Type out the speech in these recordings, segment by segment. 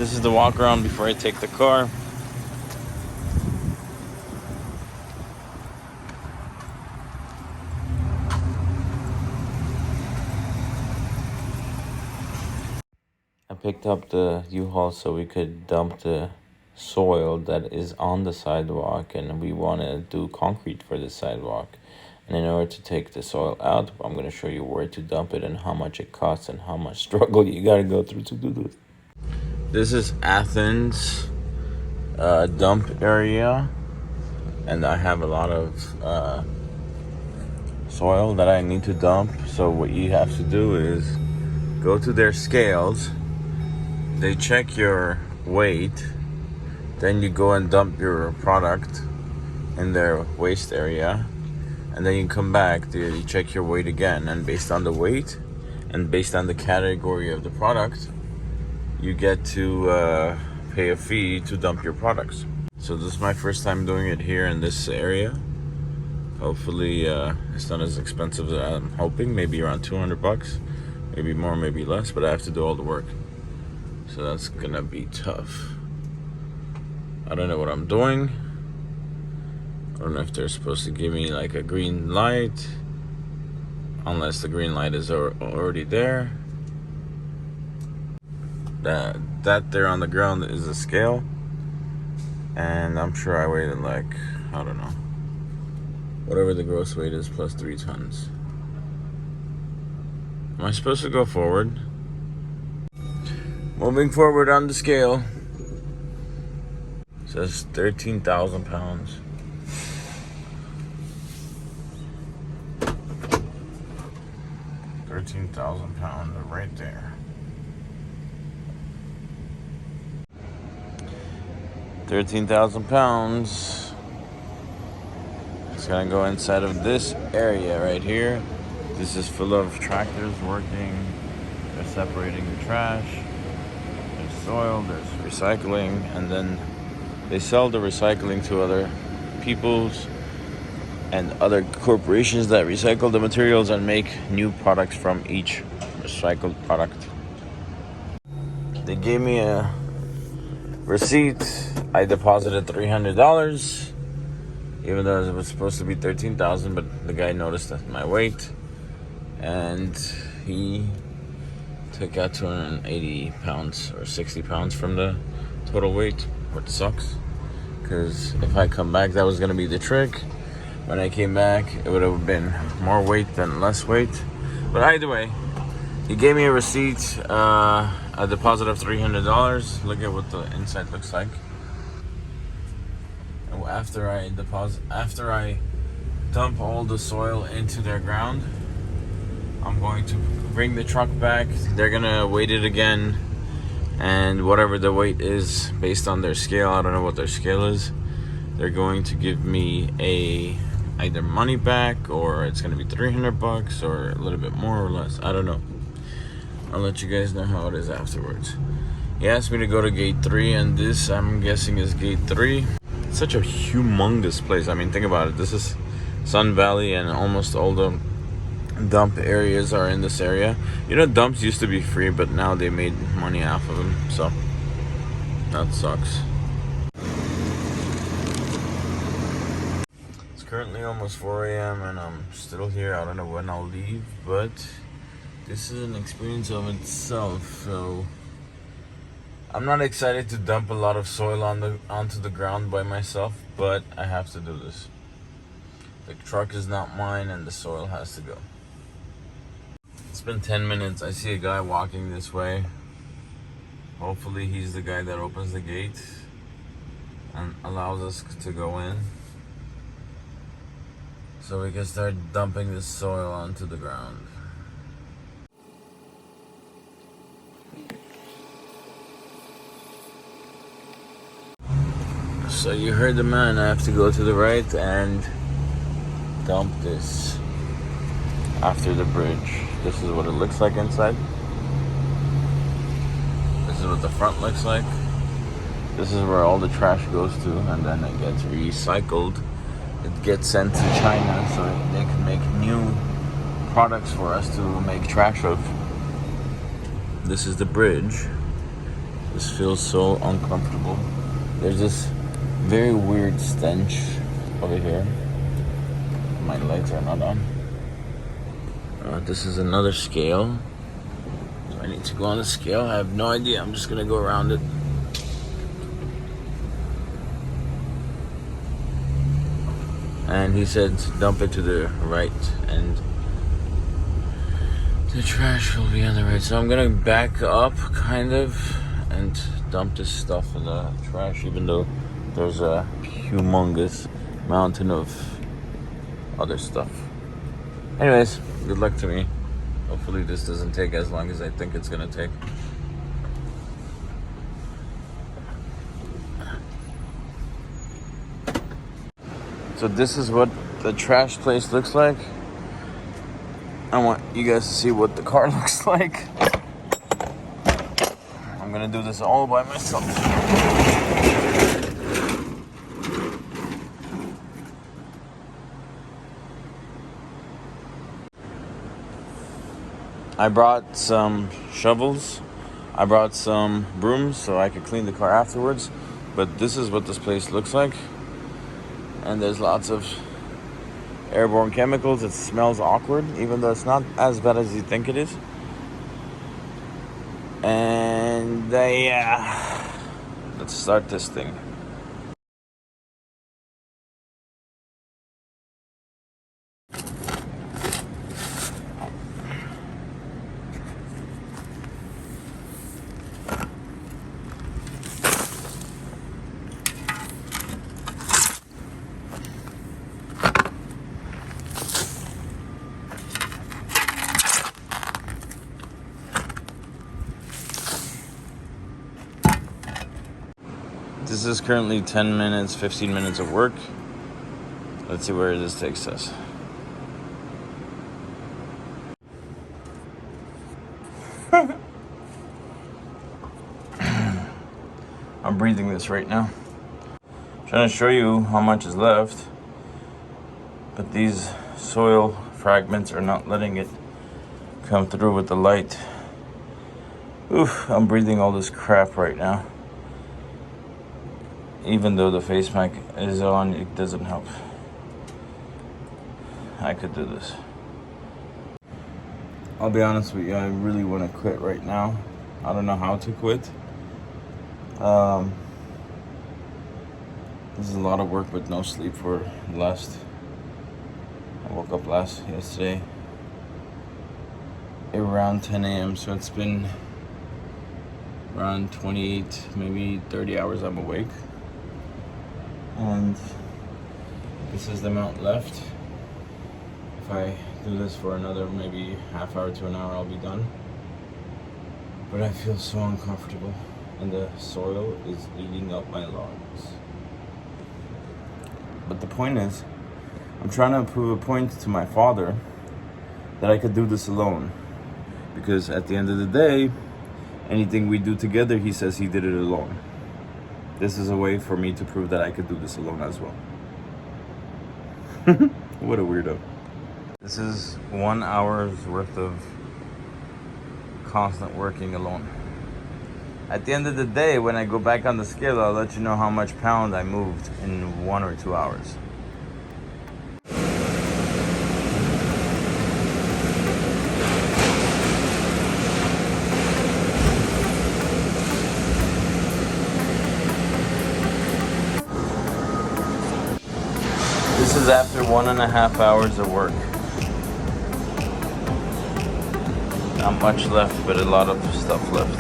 This is the walk around before I take the car. I picked up the U-Haul so we could dump the soil that is on the sidewalk, and we want to do concrete for the sidewalk. And in order to take the soil out, I'm going to show you where to dump it and how much it costs and how much struggle you got to go through to do this. This is Athens dump area, and I have a lot of soil that I need to dump. So what you have to do is go to their scales. They check your weight, then you go and dump your product in their waste area, and then you come back, you check your weight again, and based on the weight and based on the category of the product, you get to pay a fee to dump your products. So this is my first time doing it here in this area. Hopefully it's not as expensive as I'm hoping, maybe around 200 bucks, maybe more, maybe less, but I have to do all the work. So that's gonna be tough. I don't know what I'm doing. I don't know if they're supposed to give me like a green light, unless the green light is already there. That there on the ground is a scale, and I'm sure I weighed like, I don't know, whatever the gross weight is plus 3 tons. Am I supposed to go forward? Moving forward on the scale. It says 13,000 pounds. £13,000 right there. 13,000 pounds. It's gonna go inside of this area right here. This is full of tractors working. They're separating the trash. There's soil, there's recycling, and then they sell the recycling to other peoples and other corporations that recycle the materials and make new products from each recycled product. They gave me a receipt. I deposited $300, even though it was supposed to be 13,000, but the guy noticed that my weight, and he took out 280 pounds or 60 pounds from the total weight, which sucks, because if I come back, that was going to be the trick. When I came back, it would have been more weight than less weight. But either way, he gave me a receipt, a deposit of $300. Look at what the inside looks like. After I dump all the soil into their ground, I'm going to bring the truck back. They're gonna weight it again, and whatever the weight is based on their scale, I don't know what their scale is, they're going to give me either money back, or it's gonna be 300 bucks or a little bit more or less. I don't know. I'll let you guys know how it is afterwards. He asked me to go to gate 3, and this, I'm guessing, is gate 3. It's such a humongous place. I mean, think about it. This is Sun Valley, and almost all the dump areas are in this area. You know, dumps used to be free, but now they made money off of them, so that sucks. It's currently almost 4 a.m. and I'm still here. I don't know when I'll leave, but this is an experience of itself. So I'm not excited to dump a lot of soil onto the ground by myself, but I have to do this. The truck is not mine, and the soil has to go. It's been 10 minutes. I see a guy walking this way. Hopefully he's the guy that opens the gate and allows us to go in, so we can start dumping this soil onto the ground. So you heard the man. I have to go to the right and dump this after the bridge. This is what it looks like inside. This is what the front looks like. This is where all the trash goes to, and then it gets recycled. It gets sent to China so they can make new products for us to make trash of. This is the bridge. This feels so uncomfortable. There's this very weird stench over here. My lights are not on. This is another scale. So I need to go on the scale. I have no idea. I'm just gonna go around it. And he said dump it to the right, and the trash will be on the right. So I'm gonna back up, kind of, and dump this stuff in the trash, even though there's a humongous mountain of other stuff. Anyways, good luck to me. Hopefully this doesn't take as long as I think it's gonna take. So this is what the trash place looks like. I want you guys to see what the car looks like. I'm gonna do this all by myself. I brought some shovels. I brought some brooms so I could clean the car afterwards. But this is what this place looks like. And there's lots of airborne chemicals. It smells awkward, even though it's not as bad as you think it is. And yeah, let's start this thing. This is currently 10 minutes, 15 minutes of work. Let's see where this takes us. I'm breathing this right now. I'm trying to show you how much is left, but these soil fragments are not letting it come through with the light. Oof, I'm breathing all this crap right now. Even though the face mask is on, it doesn't help. I could do this. I'll be honest with you, I really want to quit right now. I don't know how to quit. This is a lot of work, but no sleep for the last. I woke up yesterday around 10 a.m. So it's been around 28, maybe 30 hours I'm awake. And this is the amount left. If I do this for another maybe half hour to an hour, I'll be done. But I feel so uncomfortable, and the soil is eating up my lungs. But the point is, I'm trying to prove a point to my father that I could do this alone. Because at the end of the day, anything we do together, he says he did it alone. This is a way for me to prove that I could do this alone as well. What a weirdo. This is 1 hour's worth of constant working alone. At the end of the day, when I go back on the scale, I'll let you know how much pound I moved in 1 or 2 hours. This is after 1.5 hours of work. Not much left, but a lot of stuff left.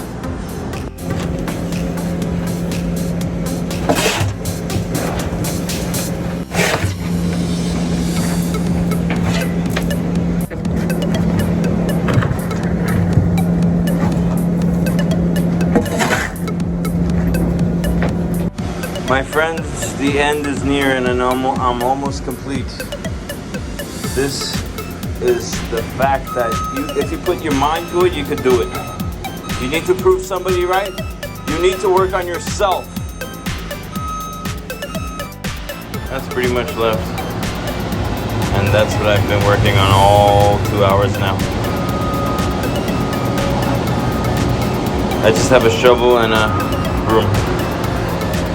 My friends, the end is near and I'm almost complete. This is the fact that if you put your mind to it, you could do it. You need to prove somebody right. You need to work on yourself. That's pretty much left. And that's what I've been working on all 2 hours now. I just have a shovel and a broom.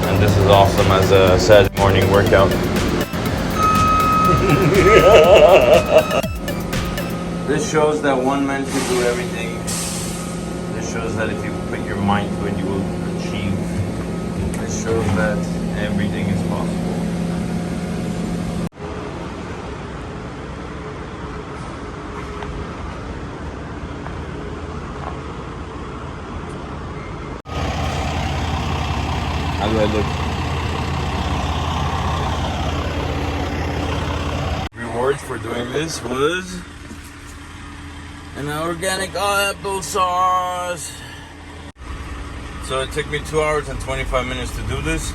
And this is awesome as a Saturday morning workout. This shows that one man can do everything. This shows that if you put your mind to it, you will achieve. This shows that everything is possible. How do I look? Rewards for doing this was an organic applesauce. So it took me 2 hours and 25 minutes to do this.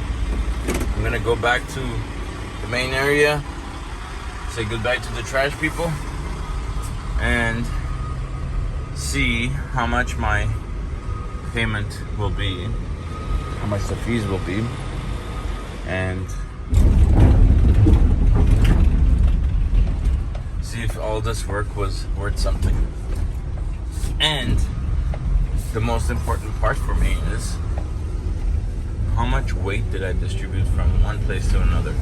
I'm gonna go back to the main area, say goodbye to the trash people, and see how much my payment will be, how much the fees will be, and see if all this work was worth something. And the most important part for me is how much weight did I distribute from one place to another.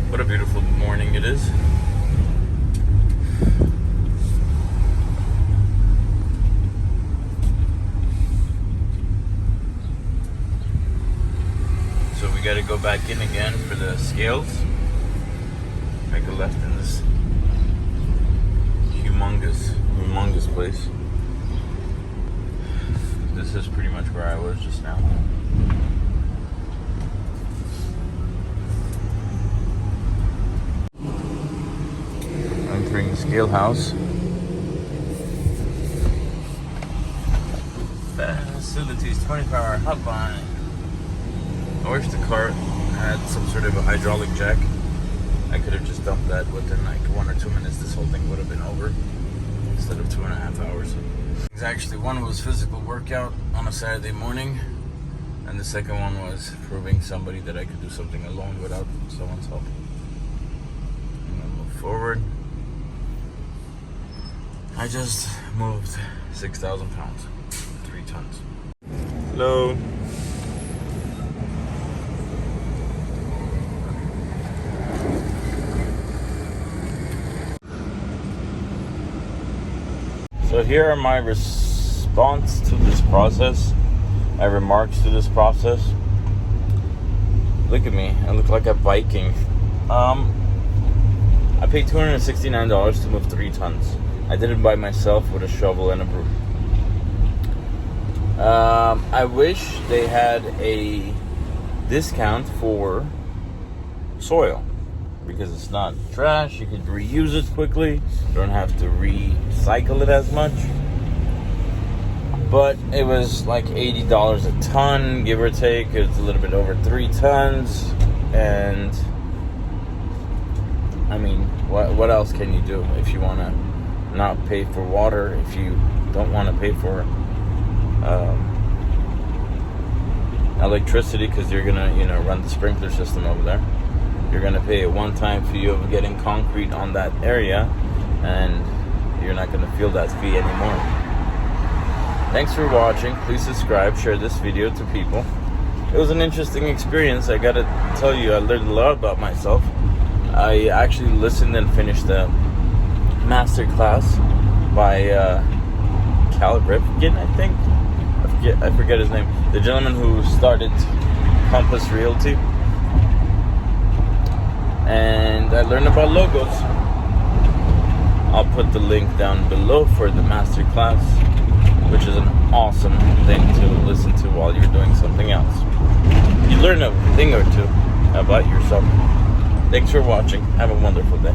What a beautiful morning it is. So we gotta go back in again for the scales. Make a left in this humongous place. This is pretty much where I was just now. Entering the scale house. Facilities, 24-hour hotline. I wish the cart had some sort of a hydraulic jack. I could have just dumped that within like 1 or 2 minutes. This whole thing would have been over instead of 2.5 hours. Actually, one was physical workout on a Saturday morning, and the second one was proving somebody that I could do something alone without someone's help. I'm gonna move forward. I just moved 6,000 pounds, 3 tons. Hello. So here are my response to this process, my remarks to this process. Look at me, I look like a Viking. I paid $269 to move 3 tons. I did it by myself with a shovel and a broom. I wish they had a discount for soil, because it's not trash. You could reuse it quickly. You don't have to recycle it as much. But it was like $80 a ton, give or take. It's a little bit over 3 tons. And I mean, what else can you do if you want to not pay for water, if you don't want to pay for electricity, because you're gonna run the sprinkler system over there. You're gonna pay a one-time fee of getting concrete on that area, and you're not gonna feel that fee anymore. Thanks for watching. Please subscribe, share this video to people. It was an interesting experience. I gotta tell you, I learned a lot about myself. I actually listened and finished the master class by Cal Ripken, I think. I forget his name. The gentleman who started Compass Realty. And I learned about logos. I'll put the link down below for the master class, which is an awesome thing to listen to while you're doing something else. You learn a thing or two about yourself. Thanks for watching. Have a wonderful day.